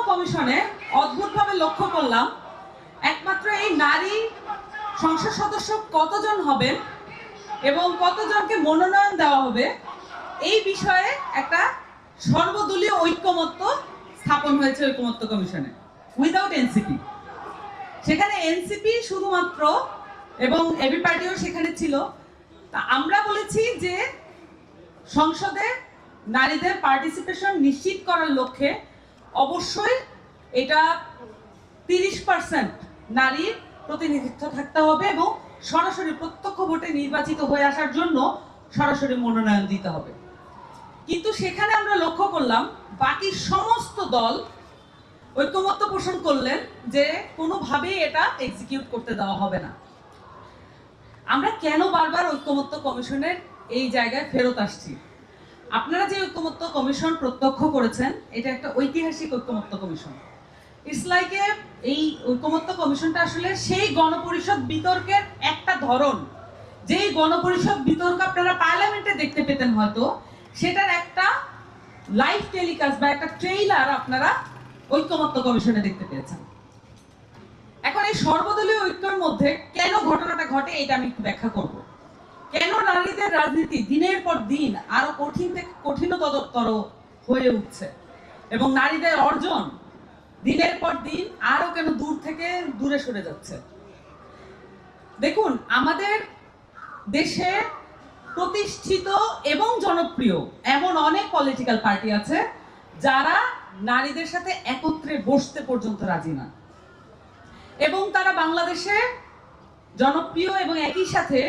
কমিশনে অদ্ভুতভাবে লক্ষ্য করলাম একমাত্র এই নারী সংসদ সদস্য কতজন হবেন এবং কতজনকে মনোনয়ন দেওয়া হবে এই বিষয়ে একটা সর্বদলীয় ঐক্যমত্য স্থাপন হয়েছে ঐক্যমত্য কমিশনে উইদাউট এনসিপি। সেখানে এনসিপি শুধুমাত্র এবং এবি পার্টিও সেখানে ছিল। তা আমরা বলেছি যে সংসদে নারীদের পার্টিসিপেশন নিশ্চিত করার লক্ষ্যে অবশ্যই এটা 30% নারীর প্রতিনিধিত্ব থাকতে হবে এবং সরাসরি প্রত্যক্ষ ভোটে নির্বাচিত হয়ে আসার জন্য সরাসরি মনোনয়ন দিতে হবে। কিন্তু সেখানে আমরা লক্ষ্য করলাম বাকি সমস্ত দল ঐক্যমত্য পোষণ করলেন যে কোনোভাবেই এটা এক্সিকিউট করতে দেওয়া হবে না। আমরা কেন বারবার ঐক্যমত্য কমিশনের এই জায়গায় ফেরত আসছি? আপনারা যে ঐক্যমত্য কমিশন প্রত্যক্ষ করেছেন এটা একটা ঐতিহাসিক ঐক্যমত্য কমিশন। ইটস লাইক এই ঐক্যমত্য কমিশনটা আসলে সেই গণপরিষদ বিতর্কের একটা ধরন, যেই গণপরিষদ বিতর্ক আপনারা পার্লামেন্টে দেখতে পেতেন হয়তো, সেটার একটা লাইভ টেলিকাস্ট বা একটা ট্রেইলার আপনারা ঐক্যমত্য কমিশনে দেখতে পেয়েছেন। এখন এই সর্বদলীয় ঐক্যের মধ্যে কেন ঘটনাটা ঘটে এটা আমি একটু ব্যাখ্যা করব। কেন নারীদের রাজনীতি দিনের পর দিন আরো কঠিন থেকে কঠিনতর হয়ে উঠছে এবং নারীদের অর্জন দিনের পর দিন আরো কেন দূর থেকে দূরে সরে যাচ্ছে? দেখুন, আমাদের দেশে প্রতিষ্ঠিত এবং জনপ্রিয় এমন অনেক পলিটিক্যাল পার্টি আছে যারা নারীদের সাথে একত্রে বসতে পর্যন্ত রাজি না, এবং তারা বাংলাদেশে জনপ্রিয় এবং একই সাথে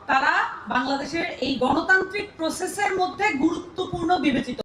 তারা বাংলাদেশের এই গণতান্ত্রিক প্রসেসের মধ্যে গুরুত্বপূর্ণ বিবেচিত।